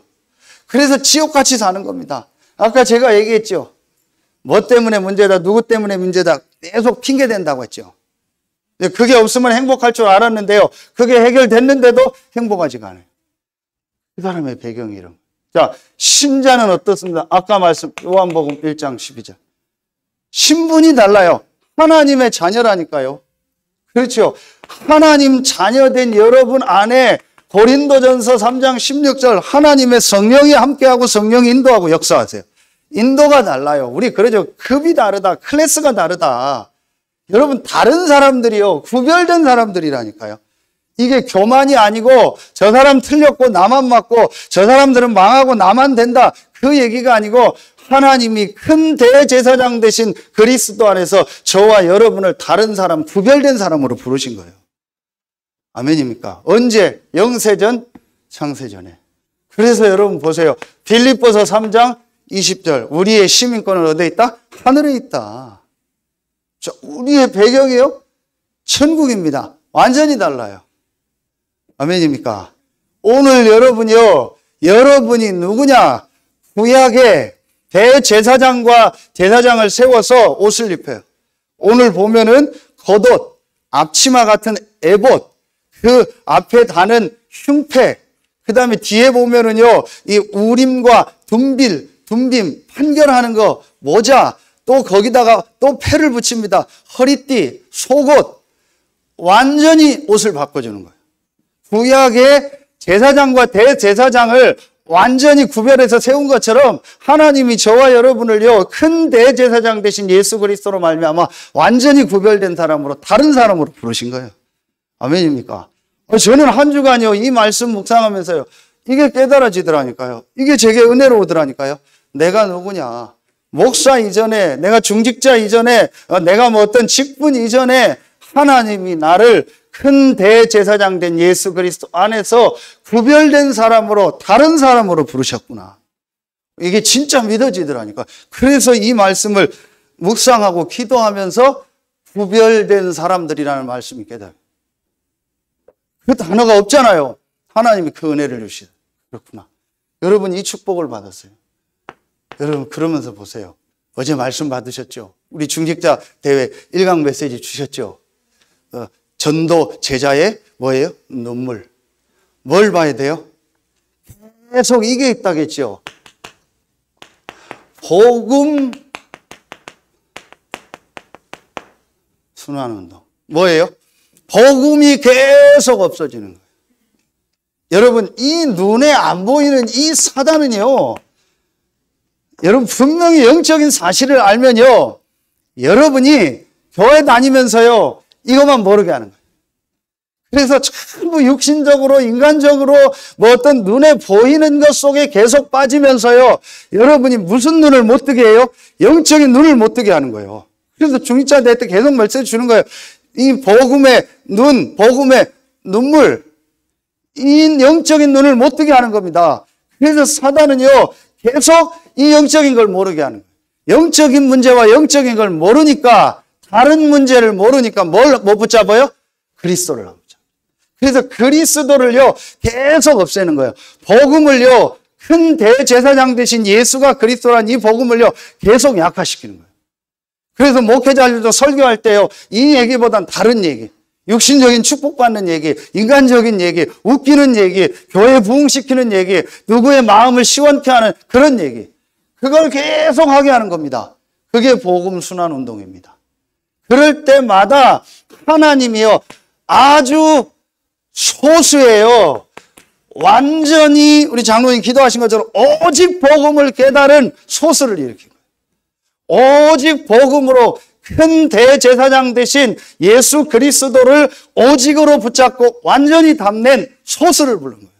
그래서 지옥같이 사는 겁니다. 아까 제가 얘기했죠. 뭐 때문에 문제다, 누구 때문에 문제다, 계속 핑계댄다고 했죠. 그게 없으면 행복할 줄 알았는데요. 그게 해결됐는데도 행복하지가 않아요. 그 사람의 배경이 이런. 자, 신자는 어떻습니까? 아까 말씀, 요한복음 1장 12절. 신분이 달라요. 하나님의 자녀라니까요. 그렇죠. 하나님 자녀된 여러분 안에 고린도전서 3장 16절 하나님의 성령이 함께하고 성령이 인도하고 역사하세요. 인도가 달라요. 우리 그러죠. 급이 다르다. 클래스가 다르다. 여러분 다른 사람들이요. 구별된 사람들이라니까요. 이게 교만이 아니고 저 사람 틀렸고 나만 맞고 저 사람들은 망하고 나만 된다. 그 얘기가 아니고 하나님이 큰 대제사장 되신 그리스도 안에서 저와 여러분을 다른 사람, 구별된 사람으로 부르신 거예요. 아멘입니까? 언제? 영세전, 창세전에. 그래서 여러분 보세요. 빌립보서 3장 20절. 우리의 시민권은 어디에 있다? 하늘에 있다. 자, 우리의 배경이요? 천국입니다. 완전히 달라요. 아멘입니까? 오늘 여러분이요, 여러분이 누구냐? 구약의 대제사장과 제사장을 세워서 옷을 입혀요. 오늘 보면은 겉옷, 앞치마 같은 에봇, 그 앞에 다는 흉패, 그 다음에 뒤에 보면은요, 이 우림과 둠빔, 판결하는 거, 모자, 또 거기다가 또 패를 붙입니다. 허리띠, 속옷, 완전히 옷을 바꿔주는 거예요. 구약의 제사장과 대제사장을 완전히 구별해서 세운 것처럼 하나님이 저와 여러분을요, 큰 대제사장 되신 예수 그리스도로 말미암아 완전히 구별된 사람으로 다른 사람으로 부르신 거예요. 아멘입니까? 저는 한 주간요, 이 말씀 묵상하면서요, 이게 깨달아지더라니까요. 이게 제게 은혜로우더라니까요. 내가 누구냐? 목사 이전에, 내가 중직자 이전에, 내가 뭐 어떤 직분 이전에 하나님이 나를 큰 대제사장 된 예수 그리스도 안에서 구별된 사람으로 다른 사람으로 부르셨구나. 이게 진짜 믿어지더라니까. 그래서 이 말씀을 묵상하고 기도하면서 구별된 사람들이라는 말씀이 깨달아요. 그 단어가 없잖아요. 하나님이 그 은혜를 주시다. 그렇구나. 여러분 이 축복을 받았어요. 여러분 그러면서 보세요. 어제 말씀 받으셨죠? 우리 중직자 대회 1강 메시지 주셨죠? 전도 제자의 뭐예요? 눈물. 뭘 봐야 돼요? 계속 이게 있다겠죠. 복음 순환운동. 뭐예요? 복음이 계속 없어지는 거예요. 여러분 이 눈에 안 보이는 이 사단은요, 여러분 분명히 영적인 사실을 알면요, 여러분이 교회 다니면서요 이것만 모르게 하는 거예요. 그래서 전부 육신적으로, 인간적으로 뭐 어떤 눈에 보이는 것 속에 계속 빠지면서요. 여러분이 무슨 눈을 못 뜨게 해요? 영적인 눈을 못 뜨게 하는 거예요. 그래서 중직자 될 때 계속 메시지 주는 거예요. 이 복음의 눈, 복음의 눈물, 이 영적인 눈을 못 뜨게 하는 겁니다. 그래서 사단은요, 계속 이 영적인 걸 모르게 하는 거예요. 영적인 문제와 영적인 걸 모르니까, 다른 문제를 모르니까 뭘 못 붙잡아요? 그리스도를 안 붙잡아요. 그래서 그리스도를요, 계속 없애는 거예요. 복음을요, 큰 대제사장 되신 예수가 그리스도란 이 복음을요, 계속 약화시키는 거예요. 그래서 목회자들도 설교할 때요, 이 얘기보단 다른 얘기, 육신적인 축복받는 얘기, 인간적인 얘기, 웃기는 얘기, 교회 부흥시키는 얘기, 누구의 마음을 시원케 하는 그런 얘기, 그걸 계속 하게 하는 겁니다. 그게 복음 순환 운동입니다. 그럴 때마다 하나님이요, 아주 소수예요. 완전히 우리 장로님 기도하신 것처럼 오직 복음을 깨달은 소수를 일으킨 거예요. 오직 복음으로 큰 대제사장 대신 예수 그리스도를 오직으로 붙잡고 완전히 담낸 소수를 부른 거예요.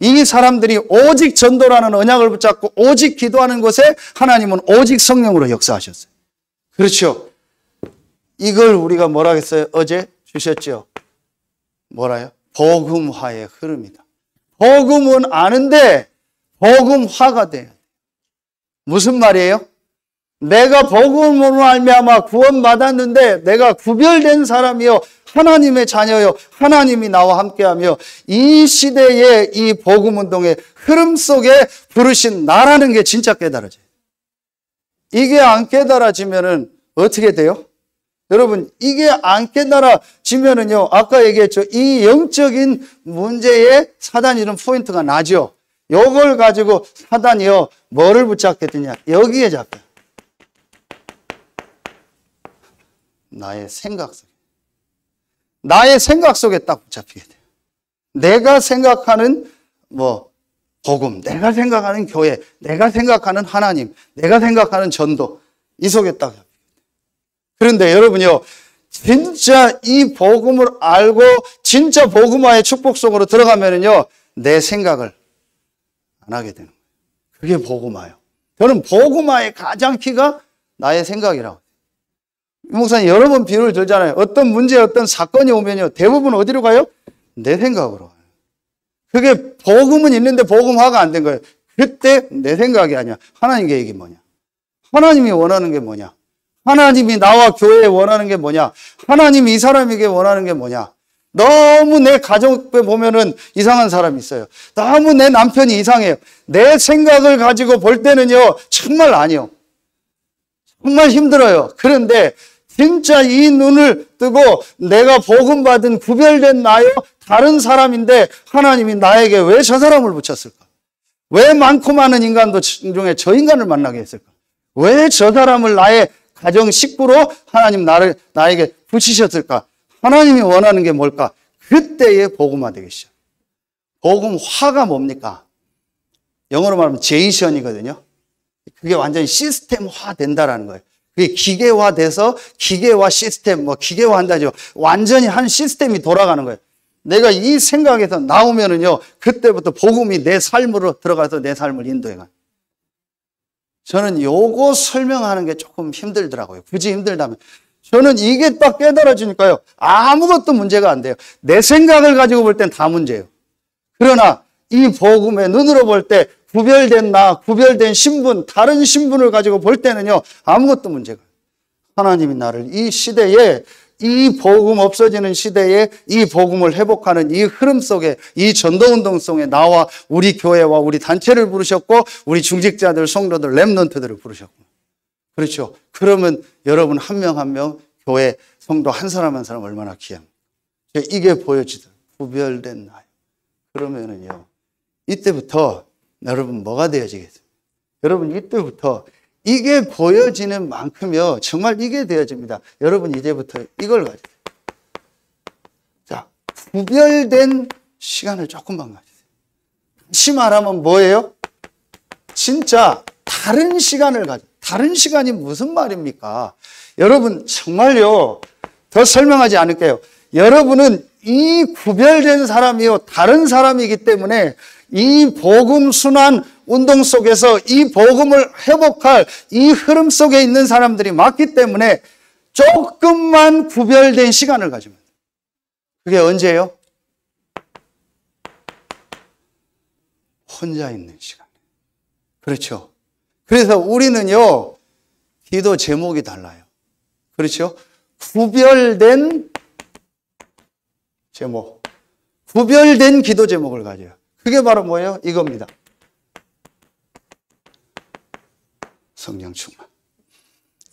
이 사람들이 오직 전도라는 언약을 붙잡고 오직 기도하는 것에 하나님은 오직 성령으로 역사하셨어요. 그렇죠. 이걸 우리가 뭐라 했어요? 어제 주셨죠. 뭐라요? 복음화의 흐름이다. 복음은 아는데 복음화가 돼요. 무슨 말이에요? 내가 복음으로 말미암아 구원받았는데 내가 구별된 사람이요, 하나님의 자녀요, 하나님이 나와 함께하며 이 시대의 이 복음운동의 흐름 속에 부르신 나라는 게 진짜 깨달아져요. 이게 안 깨달아지면은 어떻게 돼요? 여러분, 이게 안 깨달아지면은요, 아까 얘기했죠. 이 영적인 문제에 사단이 이런 포인트가 나죠. 요걸 가지고 사단이요, 뭐를 붙잡게 되냐? 여기에 잡혀요. 나의 생각 속에. 나의 생각 속에 딱 붙잡히게 돼요. 내가 생각하는 복음, 내가 생각하는 교회, 내가 생각하는 하나님, 내가 생각하는 전도, 이 속에 딱 잡혀요. 그런데 여러분요, 진짜 이 복음을 알고 진짜 복음화의 축복 속으로 들어가면은요, 내 생각을 안 하게 되는 거예요. 그게 복음화예요. 저는 복음화의 가장 키가 나의 생각이라고. 이 목사님 여러 번 비유를 들잖아요. 어떤 문제, 어떤 사건이 오면요, 대부분 어디로 가요? 내 생각으로 가요. 그게 복음은 있는데 복음화가 안 된 거예요. 그때 내 생각이 아니야. 하나님 계획이 뭐냐? 하나님이 원하는 게 뭐냐? 하나님이 나와 교회에 원하는 게 뭐냐? 하나님이 이 사람에게 원하는 게 뭐냐? 너무 내 가족에 보면은 이상한 사람이 있어요. 너무 내 남편이 이상해요. 내 생각을 가지고 볼 때는요, 정말 아니요. 정말 힘들어요. 그런데 진짜 이 눈을 뜨고 내가 복음받은 구별된 나요, 다른 사람인데 하나님이 나에게 왜 저 사람을 붙였을까? 왜 많고 많은 인간도 중에 저 인간을 만나게 했을까? 왜 저 사람을 나의 가정 식구로 하나님 나에게 붙이셨을까? 하나님이 원하는 게 뭘까? 그때에 복음화 되기 시작. 복음화가 뭡니까? 영어로 말하면 제이션이거든요. 그게 완전히 시스템화 된다라는 거예요. 그게 기계화돼서 기계화 시스템, 기계화한다죠. 완전히 한 시스템이 돌아가는 거예요. 내가 이 생각에서 나오면은요, 그때부터 복음이 내 삶으로 들어가서 내 삶을 인도해가요. 저는 요거 설명하는 게 조금 힘들더라고요. 굳이 힘들다면. 저는 이게 딱 깨달아지니까요, 아무것도 문제가 안 돼요. 내 생각을 가지고 볼 땐 다 문제예요. 그러나 이 복음의 눈으로 볼 때 구별된 나, 구별된 신분, 다른 신분을 가지고 볼 때는요, 아무것도 문제가 없어요. 하나님이 나를 이 시대에, 이 복음 없어지는 시대에 이 복음을 회복하는 이 흐름 속에, 이 전도운동 속에 나와 우리 교회와 우리 단체를 부르셨고, 우리 중직자들, 성도들, 렘넌트들을 부르셨고. 그렇죠. 그러면 여러분 한 명 한 명, 교회, 성도 한 사람 한 사람 얼마나 귀합니까? 이게 보여지더라고요. 구별된 나요. 그러면은요, 이때부터 여러분 뭐가 되어지겠어요? 여러분 이때부터 이게 보여지는 만큼요, 정말 이게 되어집니다. 여러분 이제부터 이걸 가지세요. 자, 구별된 시간을 조금만 가지세요. 다시 말하면 뭐예요? 진짜 다른 시간을 가져. 다른 시간이 무슨 말입니까? 여러분 정말요, 더 설명하지 않을게요. 여러분은 이 구별된 사람이요, 다른 사람이기 때문에 이 복음 순환 운동 속에서 이 복음을 회복할 이 흐름 속에 있는 사람들이 많기 때문에 조금만 구별된 시간을 가지면 돼요. 그게 언제예요? 혼자 있는 시간. 그렇죠. 그래서 우리는요, 기도 제목이 달라요. 그렇죠? 구별된 제목. 구별된 기도 제목을 가져요. 그게 바로 뭐예요? 이겁니다. 성령 충만.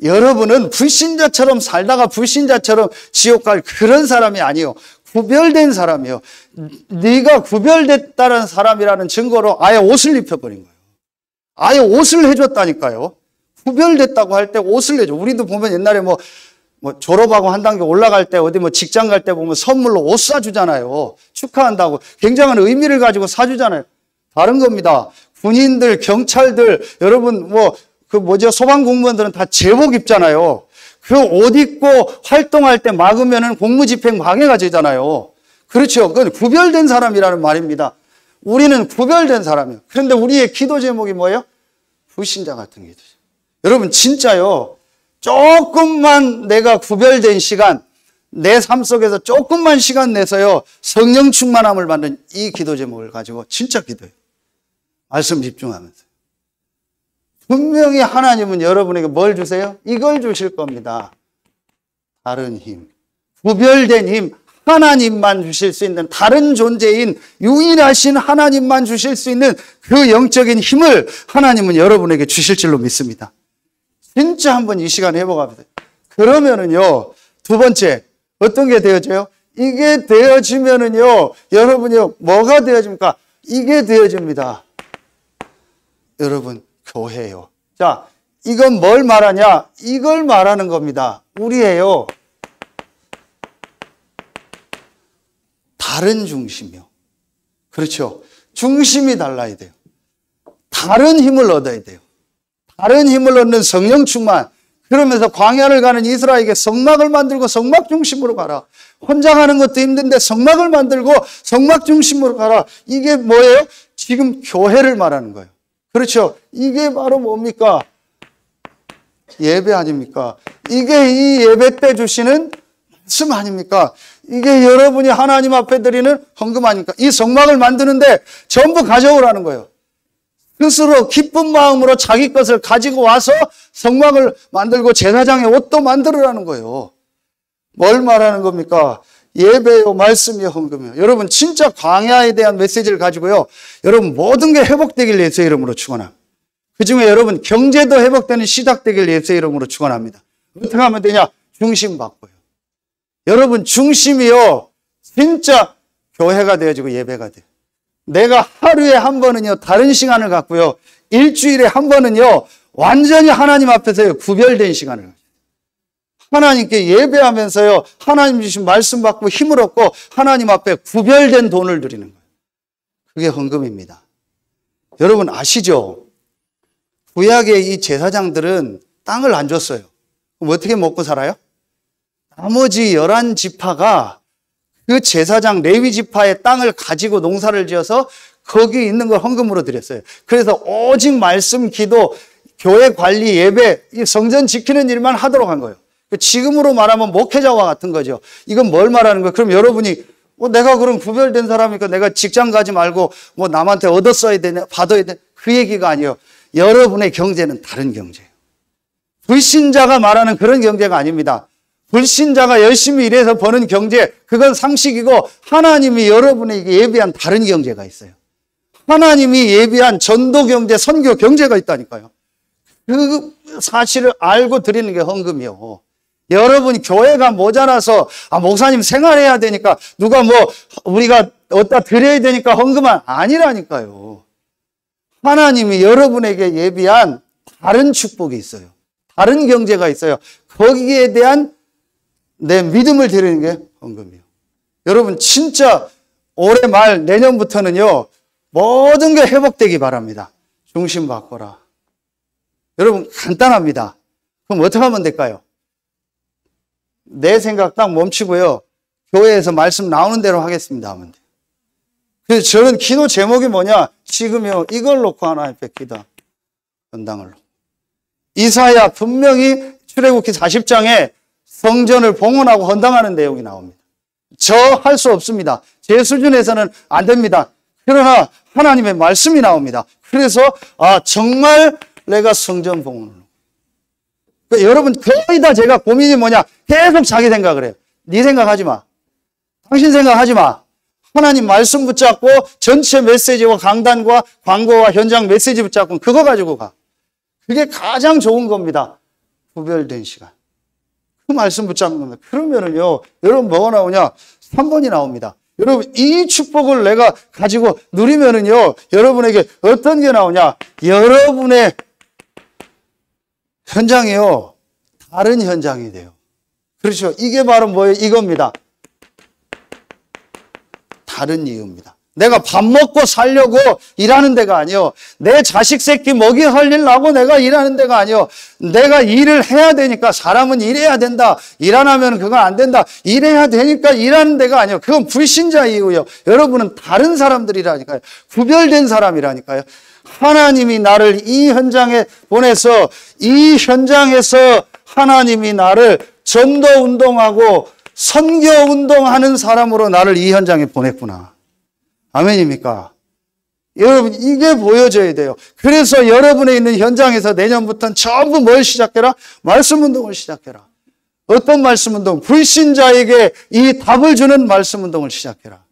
여러분은 불신자처럼 살다가 불신자처럼 지옥 갈 그런 사람이 아니에요. 구별된 사람이에요. 네가 구별됐다는 사람이라는 증거로 아예 옷을 입혀버린 거예요. 아예 옷을 해줬다니까요. 구별됐다고 할 때 옷을 해줘. 우리도 보면 옛날에 뭐 졸업하고 한 단계 올라갈 때 어디 뭐 직장 갈 때 보면 선물로 옷 사주잖아요. 축하한다고. 굉장한 의미를 가지고 사주잖아요. 다른 겁니다. 군인들, 경찰들, 여러분 소방공무원들은 다 제복 입잖아요. 그 옷 입고 활동할 때 막으면은 공무집행 방해가 되잖아요. 그렇죠. 그건 구별된 사람이라는 말입니다. 우리는 구별된 사람이에요. 그런데 우리의 기도 제목이 뭐예요? 불신자 같은 기도죠. 여러분 진짜요. 조금만 내가 구별된 시간, 내 삶 속에서 조금만 시간 내서요, 성령 충만함을 받는 이 기도 제목을 가지고 진짜 기도해요. 말씀 집중하면서. 분명히 하나님은 여러분에게 뭘 주세요? 이걸 주실 겁니다. 다른 힘. 구별된 힘. 하나님만 주실 수 있는 다른 존재인 유일하신 하나님만 주실 수 있는 그 영적인 힘을 하나님은 여러분에게 주실 줄로 믿습니다. 진짜 한번 이 시간 해보갑니다. 그러면은요, 두 번째, 어떤 게 되어져요? 이게 되어지면은요, 여러분이요, 뭐가 되어집니까? 이게 되어집니다. 여러분, 교회요. 자, 이건 뭘 말하냐? 이걸 말하는 겁니다. 우리예요. 다른 중심이요. 그렇죠. 중심이 달라야 돼요. 다른 힘을 얻어야 돼요. 다른 힘을 얻는 성령 충만. 그러면서 광야를 가는 이스라엘에게 성막을 만들고 성막 중심으로 가라. 혼자 가는 것도 힘든데 성막을 만들고 성막 중심으로 가라. 이게 뭐예요? 지금 교회를 말하는 거예요. 그렇죠. 이게 바로 뭡니까? 예배 아닙니까? 이게 이 예배 때 주시는 말씀 아닙니까? 이게 여러분이 하나님 앞에 드리는 헌금 아닙니까? 이 성막을 만드는데 전부 가져오라는 거예요. 스스로 기쁜 마음으로 자기 것을 가지고 와서 성막을 만들고 제사장의 옷도 만들으라는 거예요. 뭘 말하는 겁니까? 예배요, 말씀이요, 헌금이요. 여러분 진짜 광야에 대한 메시지를 가지고요, 여러분 모든 게 회복되길 예수의 이름으로 축원합니다. 그중에 여러분 경제도 회복되는 시작되길 예수의 이름으로 축원합니다. 어떻게 하면 되냐? 중심 바꿔요. 여러분 중심이요, 진짜 교회가 되어지고 예배가 돼요. 내가 하루에 한 번은요, 다른 시간을 갖고요, 일주일에 한 번은요, 완전히 하나님 앞에서요, 구별된 시간을 가져요. 하나님께 예배하면서요, 하나님 주신 말씀 받고 힘을 얻고 하나님 앞에 구별된 돈을 드리는 거예요. 그게 헌금입니다. 여러분 아시죠? 구약의 이 제사장들은 땅을 안 줬어요. 그럼 어떻게 먹고 살아요? 나머지 11지파가 그 제사장 레위 지파의 땅을 가지고 농사를 지어서 거기 있는 걸 헌금으로 드렸어요. 그래서 오직 말씀, 기도, 교회 관리, 예배, 이 성전 지키는 일만 하도록 한 거예요. 지금으로 말하면 목회자와 같은 거죠. 이건 뭘 말하는 거예요? 그럼 여러분이 내가 그럼 구별된 사람이니까 내가 직장 가지 말고 남한테 얻었어야 되냐, 받아야 되냐, 그 얘기가 아니에요. 여러분의 경제는 다른 경제예요. 불신자가 말하는 그런 경제가 아닙니다. 불신자가 열심히 일해서 버는 경제, 그건 상식이고 하나님이 여러분에게 예비한 다른 경제가 있어요. 하나님이 예비한 전도 경제, 선교 경제가 있다니까요. 그 사실을 알고 드리는 게 헌금이요. 여러분이 교회가 모자라서 목사님 생활해야 되니까 누가 우리가 어디다 드려야 되니까 헌금은 아니라니까요. 하나님이 여러분에게 예비한 다른 축복이 있어요. 다른 경제가 있어요. 거기에 대한 내 믿음을 드리는 게 헌금이에요. 여러분 진짜 올해 말 내년부터는요, 모든 게 회복되기 바랍니다. 중심 바꿔라. 여러분 간단합니다. 그럼 어떻게 하면 될까요? 내 생각 딱 멈추고요, 교회에서 말씀 나오는 대로 하겠습니다 하면 돼요. 그래서 저는 기도 제목이 뭐냐? 지금요 이걸 놓고 하나님 앞에 기도 헌당을 놓고. 이사야 분명히 출애굽기 40장에 성전을 봉헌하고 헌당하는 내용이 나옵니다. 저 할 수 없습니다. 제 수준에서는 안 됩니다. 그러나 하나님의 말씀이 나옵니다. 그래서 정말 내가 성전 봉헌을. 그러니까 여러분 거의 다 제가 고민이 뭐냐? 계속 자기 생각을 해요. 네 생각하지 마. 당신 생각하지 마. 하나님 말씀 붙잡고 전체 메시지와 강단과 광고와 현장 메시지 붙잡고 그거 가지고 가. 그게 가장 좋은 겁니다. 구별된 시간. 그 말씀 붙잡는 겁니다. 그러면은요, 여러분 뭐가 나오냐? 3번이 나옵니다. 여러분, 이 축복을 내가 가지고 누리면은요, 여러분에게 어떤 게 나오냐? 여러분의 현장이요, 다른 현장이 돼요. 그렇죠. 이게 바로 뭐예요? 이겁니다. 다른 이유입니다. 내가 밥 먹고 살려고 일하는 데가 아니요. 내 자식 새끼 먹이 흘리려고 내가 일하는 데가 아니요. 내가 일을 해야 되니까 사람은 일해야 된다. 일 안 하면 그건 안 된다. 일해야 되니까 일하는 데가 아니요. 그건 불신자 이유요. 여러분은 다른 사람들이라니까요. 구별된 사람이라니까요. 하나님이 나를 이 현장에 보내서 이 현장에서 하나님이 나를 전도 운동하고 선교 운동하는 사람으로 나를 이 현장에 보냈구나. 아멘입니까? 여러분 이게 보여져야 돼요. 그래서 여러분의 있는 현장에서 내년부터는 전부 뭘 시작해라? 말씀 운동을 시작해라. 어떤 말씀 운동? 불신자에게 이 답을 주는 말씀 운동을 시작해라.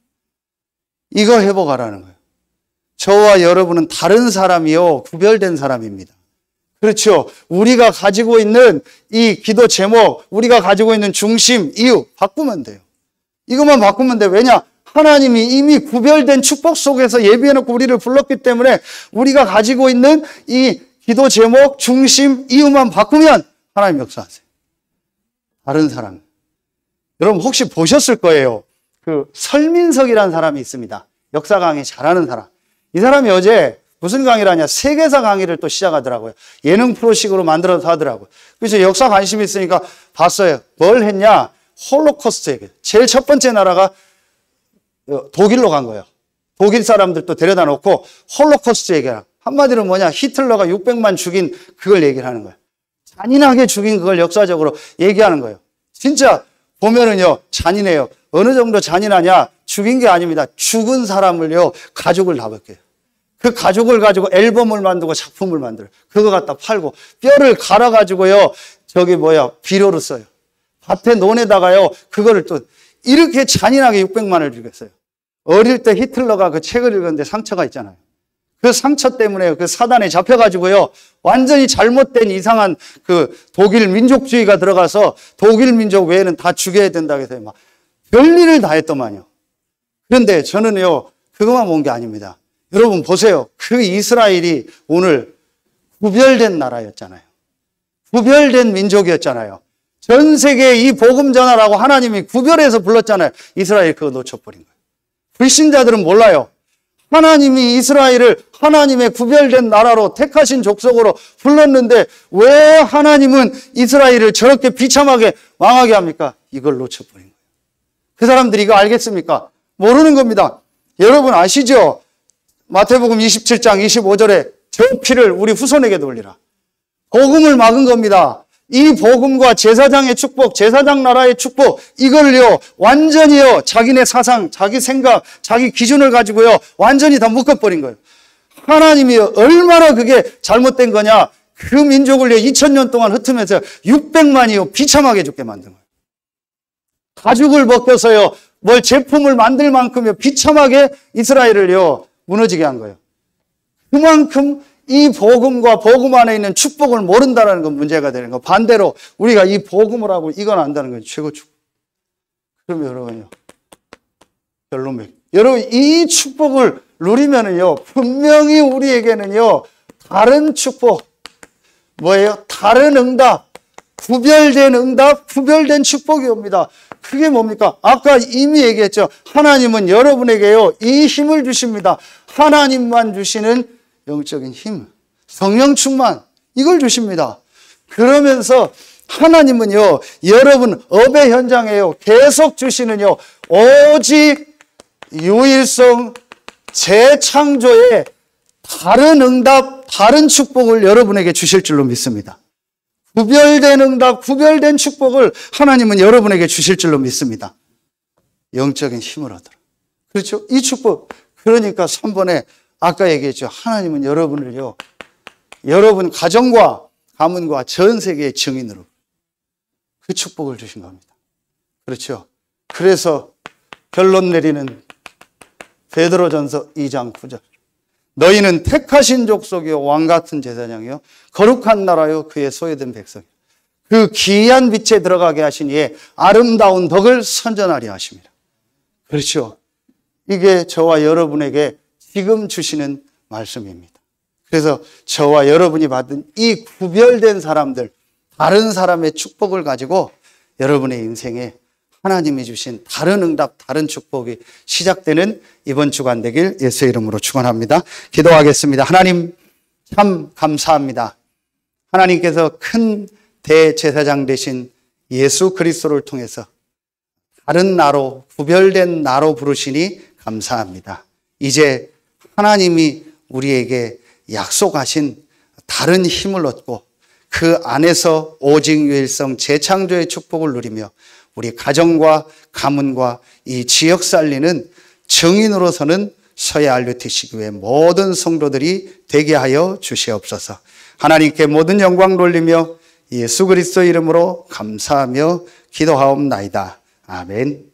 이거 회복하라는 거예요. 저와 여러분은 다른 사람이요. 구별된 사람입니다. 그렇죠. 우리가 가지고 있는 이 기도 제목, 우리가 가지고 있는 중심, 이유 바꾸면 돼요. 이것만 바꾸면 돼요. 왜냐? 하나님이 이미 구별된 축복 속에서 예비해놓고 우리를 불렀기 때문에 우리가 가지고 있는 이 기도 제목, 중심, 이유만 바꾸면 하나님 역사하세요. 다른 사람. 여러분 혹시 보셨을 거예요. 그 설민석이라는 사람이 있습니다. 역사 강의 잘하는 사람. 이 사람이 어제 무슨 강의를 하냐? 세계사 강의를 또 시작하더라고요. 예능 프로식으로 만들어서 하더라고요. 그래서 역사 관심이 있으니까 봤어요. 뭘 했냐? 홀로코스트 얘기. 제일 첫 번째 나라가 독일로 간 거예요. 독일 사람들도 데려다 놓고 홀로코스트 얘기하라. 한마디로 뭐냐? 히틀러가 600만 죽인 그걸 얘기를 하는 거예요. 잔인하게 죽인 그걸 역사적으로 얘기하는 거예요. 진짜 보면은요, 잔인해요. 어느 정도 잔인하냐? 죽인 게 아닙니다. 죽은 사람을요, 가족을 다 벗겨요. 그 가족을 가지고 앨범을 만들고 작품을 만들어요. 그거 갖다 팔고, 뼈를 갈아가지고요, 비료로 써요. 밭에 논에다가요, 그거를 또, 이렇게 잔인하게 600만을 죽였어요. 어릴 때 히틀러가 그 책을 읽었는데 상처가 있잖아요. 그 상처 때문에 그 사단에 잡혀가지고요, 완전히 잘못된 이상한 그 독일 민족주의가 들어가서 독일 민족 외에는 다 죽여야 된다고 해서 막 별일을 다 했더만요. 그런데 저는요, 그것만 본 게 아닙니다. 여러분 보세요. 그 이스라엘이 오늘 구별된 나라였잖아요. 구별된 민족이었잖아요. 전 세계에 이 복음 전하라고 하나님이 구별해서 불렀잖아요. 이스라엘 그거 놓쳐버린 거예요. 불신자들은 몰라요. 하나님이 이스라엘을 하나님의 구별된 나라로 택하신 족속으로 불렀는데 왜 하나님은 이스라엘을 저렇게 비참하게 망하게 합니까? 이걸 놓쳐버린 거예요. 그 사람들이 이거 알겠습니까? 모르는 겁니다. 여러분 아시죠? 마태복음 27장 25절에 저 피를 우리 후손에게 돌리라. 복음을 막은 겁니다. 이 복음과 제사장의 축복, 제사장 나라의 축복, 이걸요, 완전히요, 자기네 사상, 자기 생각, 자기 기준을 가지고요, 완전히 다 묶어버린 거예요. 하나님이 얼마나 그게 잘못된 거냐, 그 민족을요, 2000년 동안 흩으면서 600만이요, 비참하게 죽게 만든 거예요. 가죽을 벗겨서요, 뭘 제품을 만들 만큼요, 비참하게 이스라엘을요, 무너지게 한 거예요. 그만큼 이 복음과 복음 안에 있는 축복을 모른다는 건 문제가 되는 거. 반대로 우리가 이 복음을 하고 이건 안다는 건 최고 축복. 그럼 여러분요. 결론 여러분 이 축복을 누리면은요. 분명히 우리에게는요. 다른 축복. 뭐예요? 다른 응답. 구별된 응답, 구별된 축복이 옵니다. 그게 뭡니까? 아까 이미 얘기했죠. 하나님은 여러분에게요. 이 힘을 주십니다. 하나님만 주시는 영적인 힘, 성령 충만, 이걸 주십니다. 그러면서 하나님은요, 여러분 업의 현장에요, 계속 주시는요, 오직 유일성 재창조의 다른 응답, 다른 축복을 여러분에게 주실 줄로 믿습니다. 구별된 응답, 구별된 축복을 하나님은 여러분에게 주실 줄로 믿습니다. 영적인 힘을 얻어라. 그렇죠? 이 축복. 그러니까 3번에 아까 얘기했죠. 하나님은 여러분을요, 여러분 가정과 가문과 전 세계의 증인으로 그 축복을 주신 겁니다. 그렇죠? 그래서 결론 내리는 베드로전서 2장 9절. 너희는 택하신 족속이요 왕같은 제사장이요 거룩한 나라요 그의 소유된 백성이요 그 기이한 빛에 들어가게 하신 이의 아름다운 덕을 선전하려 하십니다. 그렇죠? 이게 저와 여러분에게 지금 주시는 말씀입니다. 그래서 저와 여러분이 받은 이 구별된 사람들, 다른 사람의 축복을 가지고 여러분의 인생에 하나님이 주신 다른 응답, 다른 축복이 시작되는 이번 주간 되길 예수의 이름으로 축원합니다. 기도하겠습니다. 하나님 참 감사합니다. 하나님께서 큰 대제사장 되신 예수 그리스도를 통해서 다른 나로, 구별된 나로 부르시니 감사합니다. 이제 하나님이 우리에게 약속하신 다른 힘을 얻고 그 안에서 오직 유일성 재창조의 축복을 누리며 우리 가정과 가문과 이 지역 살리는 증인으로서는 서해 RUTC교회 모든 성도들이 되게 하여 주시옵소서. 하나님께 모든 영광 돌리며 예수 그리스도 이름으로 감사하며 기도하옵나이다. 아멘.